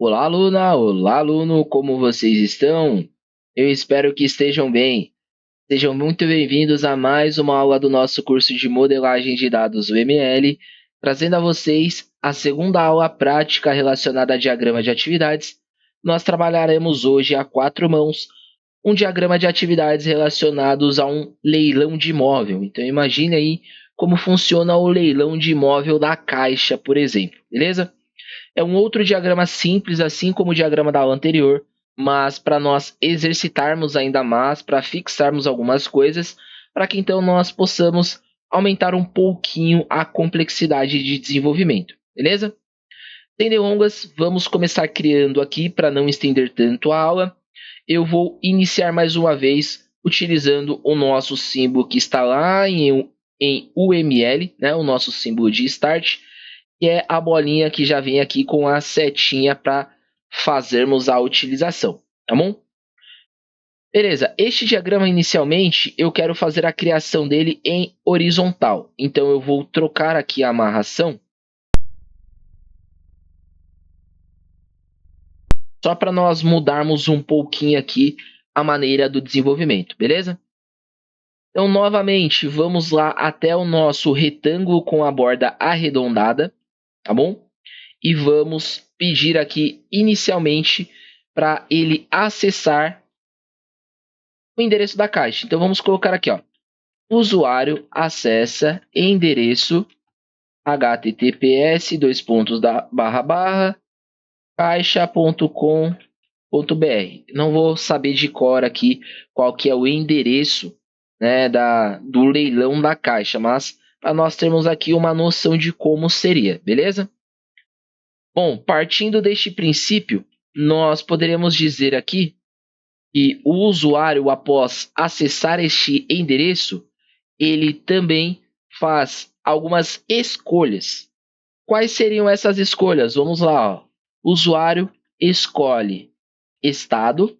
Olá, aluna! Olá, aluno! Como vocês estão? Eu espero que estejam bem. Sejam muito bem-vindos a mais uma aula do nosso curso de modelagem de dados UML, trazendo a vocês a segunda aula prática relacionada a diagrama de atividades. Nós trabalharemos hoje a quatro mãos um diagrama de atividades relacionados a um leilão de imóvel. Então imagine aí como funciona o leilão de imóvel da Caixa, por exemplo, beleza? É um outro diagrama simples, assim como o diagrama da aula anterior, mas para nós exercitarmos ainda mais, para fixarmos algumas coisas, para que então nós possamos aumentar um pouquinho a complexidade de desenvolvimento, beleza? Sem delongas, vamos começar criando aqui para não estender tanto a aula. Eu vou iniciar mais uma vez utilizando o nosso símbolo que está lá em UML, né? O nosso símbolo de Start, que é a bolinha que já vem aqui com a setinha para fazermos a utilização, tá bom? Beleza, este diagrama inicialmente eu quero fazer a criação dele em horizontal, então eu vou trocar aqui a amarração só para nós mudarmos um pouquinho aqui a maneira do desenvolvimento, beleza? Então, novamente, vamos lá até o nosso retângulo com a borda arredondada, tá bom? E vamos pedir aqui inicialmente para ele acessar o endereço da caixa. Então vamos colocar aqui, ó, usuário acessa endereço https:// caixa.com.br. Não vou saber de cor aqui qual que é o endereço, né, do leilão da Caixa, mas para nós termos aqui uma noção de como seria, beleza? Bom, partindo deste princípio, nós poderíamos dizer aqui que o usuário, após acessar este endereço, ele também faz algumas escolhas. Quais seriam essas escolhas? Vamos lá, ó. O usuário escolhe estado.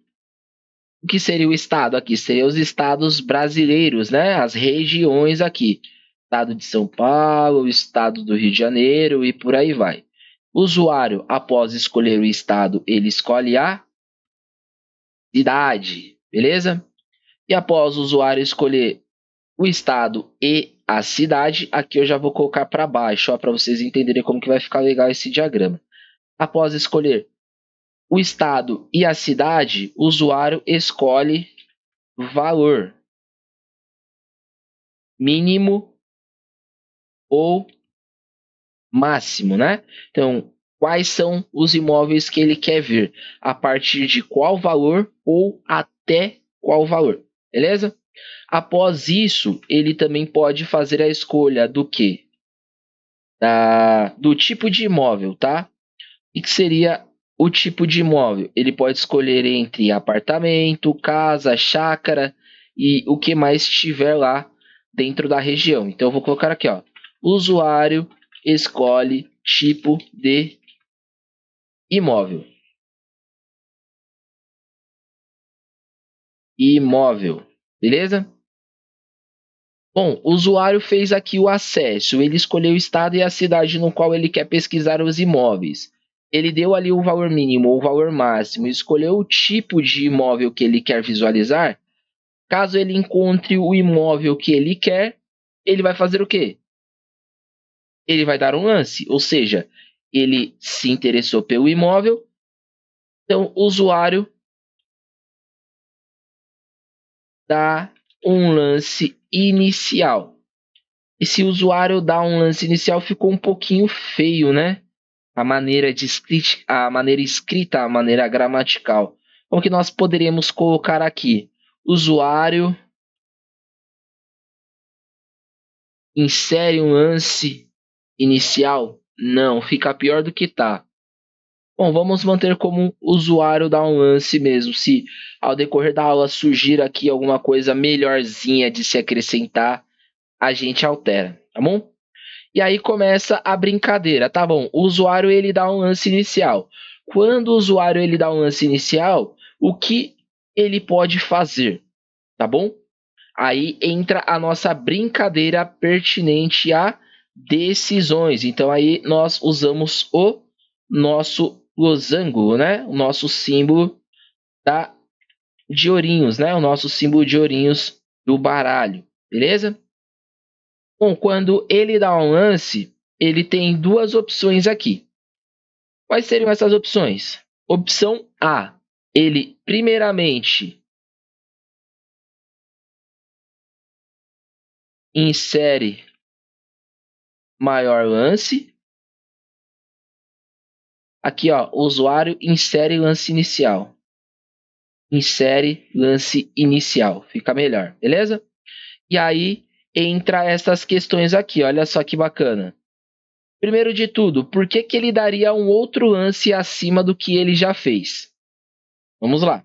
O que seria o estado aqui? Seriam os estados brasileiros, né? As regiões aqui. Estado de São Paulo, estado do Rio de Janeiro e por aí vai. O usuário, após escolher o estado, ele escolhe a cidade, beleza? E após o usuário escolher o estado e a cidade, aqui eu já vou colocar para baixo, para vocês entenderem como que vai ficar legal esse diagrama. Após escolher o estado e a cidade, o usuário escolhe valor mínimo ou máximo, né? Então, quais são os imóveis que ele quer ver? A partir de qual valor ou até qual valor, beleza? Após isso, ele também pode fazer a escolha do quê? Do tipo de imóvel, tá? E que seria o tipo de imóvel? Ele pode escolher entre apartamento, casa, chácara e o que mais tiver lá dentro da região. Então, eu vou colocar aqui, ó. Usuário escolhe tipo de imóvel. Imóvel, beleza? Bom, o usuário fez aqui o acesso, ele escolheu o estado e a cidade no qual ele quer pesquisar os imóveis. Ele deu ali o valor mínimo ou o valor máximo, escolheu o tipo de imóvel que ele quer visualizar. Caso ele encontre o imóvel que ele quer, ele vai fazer o quê? Ele vai dar um lance, ou seja, ele se interessou pelo imóvel, então o usuário dá um lance inicial. Esse usuário dá um lance inicial ficou um pouquinho feio, né? A maneira escrita, a maneira gramatical. Como que nós poderíamos colocar aqui? Usuário insere um lance inicial? Não, fica pior do que tá. Bom, vamos manter como usuário dá um lance mesmo. Se ao decorrer da aula surgir aqui alguma coisa melhorzinha de se acrescentar, a gente altera, tá bom? E aí começa a brincadeira, tá bom? O usuário ele dá um lance inicial. Quando o usuário ele dá um lance inicial, o que ele pode fazer, tá bom? Aí entra a nossa brincadeira pertinente a decisões. Então aí nós usamos o nosso losango, né? O nosso símbolo de ourinhos, né? O nosso símbolo de ourinhos do baralho, beleza? Bom, quando ele dá um lance, ele tem duas opções aqui. Quais seriam essas opções? Opção A, ele primeiramente insere maior lance. Aqui, ó, o usuário insere lance inicial. Insere lance inicial, fica melhor, beleza? E aí entra essas questões aqui, olha só que bacana. Primeiro de tudo, por que ele daria um outro lance acima do que ele já fez? Vamos lá.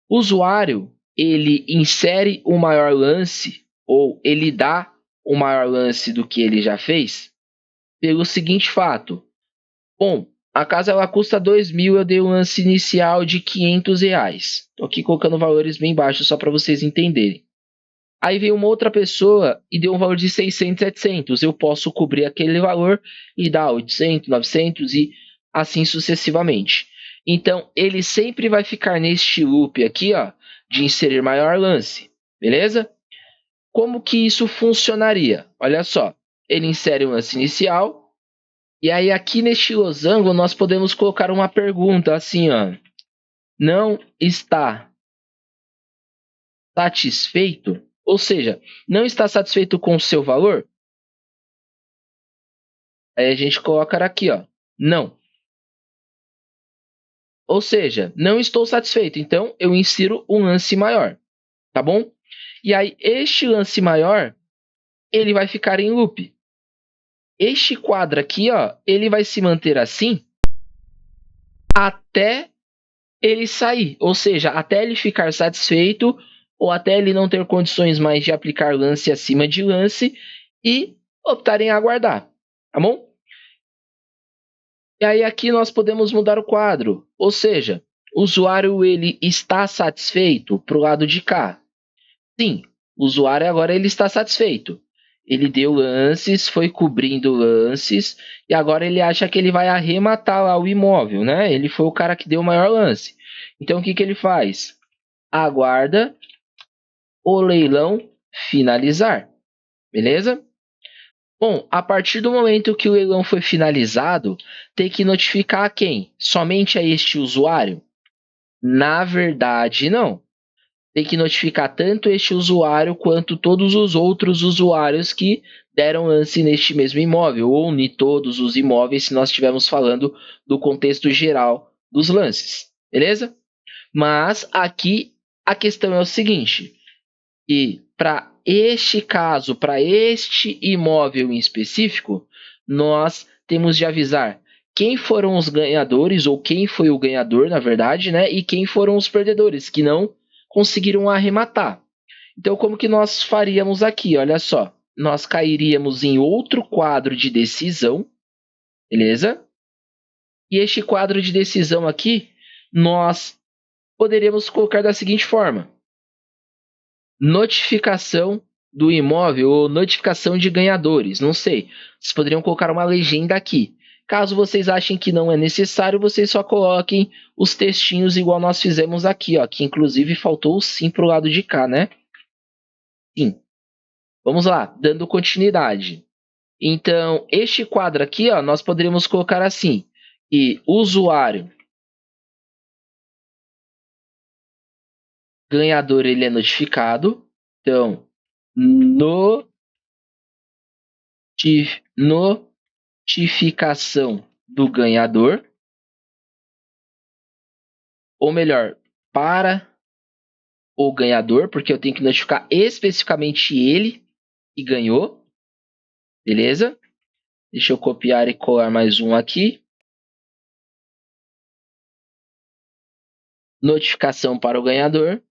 O usuário, ele insere o maior lance, ou ele dá o maior lance do que ele já fez, pelo seguinte fato. Bom, a casa ela custa 2.000, eu dei um lance inicial de R$500. Estou aqui colocando valores bem baixos só para vocês entenderem. Aí veio uma outra pessoa e deu um valor de 600, 700. Eu posso cobrir aquele valor e dar 800, 900 e assim sucessivamente. Então, ele sempre vai ficar neste loop aqui, ó, de inserir maior lance, beleza? Como que isso funcionaria? Olha só, ele insere o lance inicial e aí aqui neste losango nós podemos colocar uma pergunta assim, ó. Não está satisfeito? Ou seja, não está satisfeito com o seu valor? Aí a gente coloca aqui, ó, não. Ou seja, não estou satisfeito, então eu insiro um lance maior, tá bom? E aí este lance maior, ele vai ficar em loop. Este quadro aqui, ó, ele vai se manter assim até ele sair, ou seja, até ele ficar satisfeito ou até ele não ter condições mais de aplicar lance acima de lance e optar em aguardar, tá bom? E aí aqui nós podemos mudar o quadro, ou seja, o usuário ele está satisfeito para o lado de cá. Sim, o usuário agora ele está satisfeito. Ele deu lances, foi cobrindo lances e agora ele acha que ele vai arrematar lá o imóvel, né? Ele foi o cara que deu o maior lance. Então o que ele faz? Aguarda o leilão finalizar, beleza? Bom, a partir do momento que o leilão foi finalizado, tem que notificar a quem? Somente a este usuário? Na verdade, não. Tem que notificar tanto este usuário quanto todos os outros usuários que deram lance neste mesmo imóvel, ou em todos os imóveis, se nós estivermos falando do contexto geral dos lances, beleza? Mas aqui a questão é o seguinte, que para este caso, para este imóvel em específico, nós temos de avisar quem foram os ganhadores, ou quem foi o ganhador, na verdade, né? E quem foram os perdedores, que não conseguiram arrematar. Então, como que nós faríamos aqui? Olha só, nós cairíamos em outro quadro de decisão, beleza? E este quadro de decisão aqui, nós poderíamos colocar da seguinte forma: notificação do imóvel ou notificação de ganhadores, não sei. Vocês poderiam colocar uma legenda aqui. Caso vocês achem que não é necessário, vocês só coloquem os textinhos igual nós fizemos aqui, ó, que inclusive faltou o sim para o lado de cá, né? Sim. Vamos lá, dando continuidade. Então, este quadro aqui, ó, nós poderíamos colocar assim, que usuário ganhador ele é notificado. Então, notificação do ganhador, ou melhor, para o ganhador, porque eu tenho que notificar especificamente ele que ganhou, beleza? Deixa eu copiar e colar mais um aqui. Notificação para o ganhador.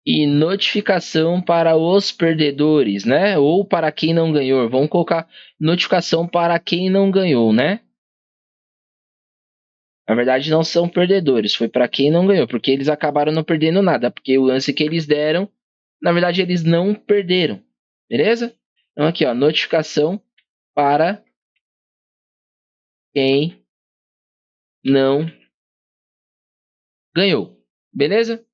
E notificação para os perdedores, né? Ou para quem não ganhou. Vamos colocar notificação para quem não ganhou, né? Na verdade, não são perdedores, foi para quem não ganhou, porque eles acabaram não perdendo nada, porque o lance que eles deram, na verdade, eles não perderam, beleza? Então, aqui, ó, notificação para quem não ganhou. Beleza?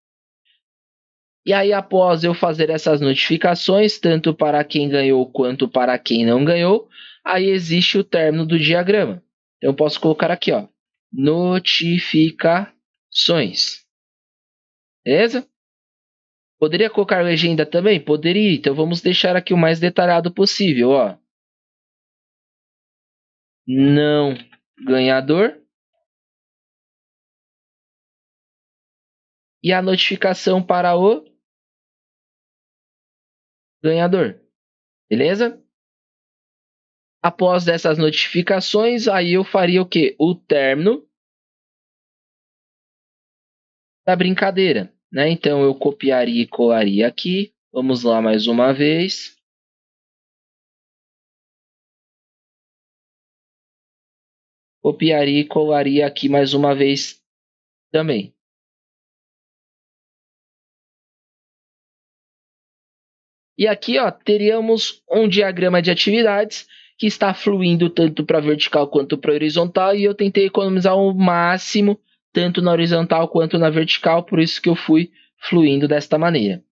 E aí, após eu fazer essas notificações, tanto para quem ganhou quanto para quem não ganhou, aí existe o término do diagrama. Então, eu posso colocar aqui, ó, notificações. Beleza? Poderia colocar legenda também? Poderia. Então, vamos deixar aqui o mais detalhado possível, ó. Não ganhador. E a notificação para o ganhador. Beleza? Após dessas notificações, aí eu faria o quê? O término da brincadeira, né? Então eu copiaria e colaria aqui. Vamos lá mais uma vez. Copiaria e colaria aqui mais uma vez também. E aqui, ó, teríamos um diagrama de atividades que está fluindo tanto para vertical quanto para horizontal, e eu tentei economizar o máximo tanto na horizontal quanto na vertical, por isso que eu fui fluindo desta maneira.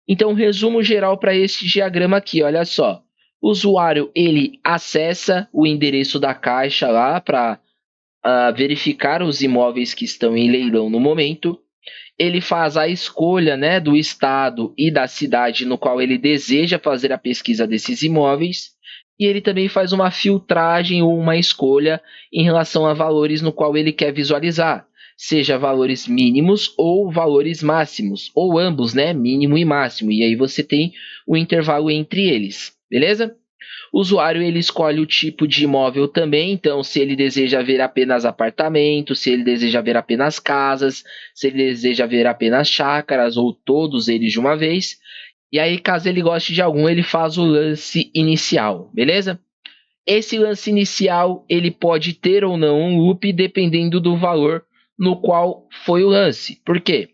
Então, resumo geral para este diagrama aqui, olha só. O usuário, ele acessa o endereço da caixa lá para verificar os imóveis que estão em leilão no momento. Ele faz a escolha, né, do estado e da cidade no qual ele deseja fazer a pesquisa desses imóveis. E ele também faz uma filtragem ou uma escolha em relação a valores no qual ele quer visualizar, seja valores mínimos ou valores máximos, ou ambos, né, mínimo e máximo. E aí você tem o intervalo entre eles, beleza? O usuário ele escolhe o tipo de imóvel também, então se ele deseja ver apenas apartamentos, se ele deseja ver apenas casas, se ele deseja ver apenas chácaras ou todos eles de uma vez. E aí, caso ele goste de algum, ele faz o lance inicial, beleza? Esse lance inicial ele pode ter ou não um loop dependendo do valor no qual foi o lance. Por quê?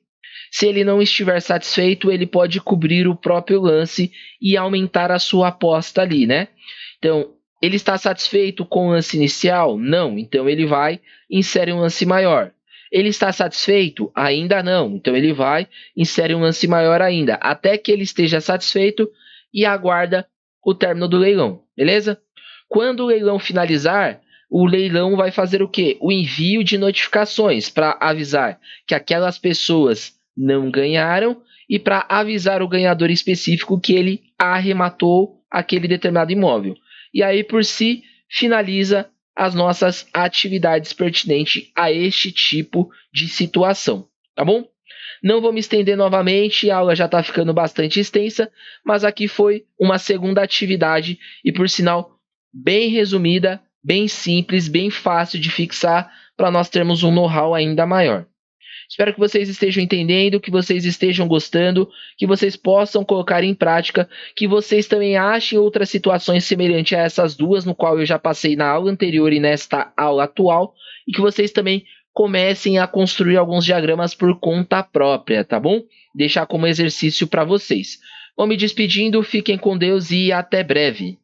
Se ele não estiver satisfeito, ele pode cobrir o próprio lance e aumentar a sua aposta ali, né? Então, ele está satisfeito com o lance inicial? Não. Então, ele vai e insere um lance maior. Ele está satisfeito? Ainda não. Então, ele vai e insere um lance maior ainda, até que ele esteja satisfeito e aguarda o término do leilão, beleza? Quando o leilão finalizar, o leilão vai fazer o quê? O envio de notificações para avisar que aquelas pessoas não ganharam e para avisar o ganhador específico que ele arrematou aquele determinado imóvel. E aí, por si, finaliza as nossas atividades pertinentes a este tipo de situação, tá bom? Não vou me estender novamente, a aula já está ficando bastante extensa, mas aqui foi uma segunda atividade e, por sinal, bem resumida, bem simples, bem fácil de fixar para nós termos um know-how ainda maior. Espero que vocês estejam entendendo, que vocês estejam gostando, que vocês possam colocar em prática, que vocês também achem outras situações semelhantes a essas duas, no qual eu já passei na aula anterior e nesta aula atual, e que vocês também comecem a construir alguns diagramas por conta própria, tá bom? Deixar como exercício para vocês. Vou me despedindo, fiquem com Deus e até breve.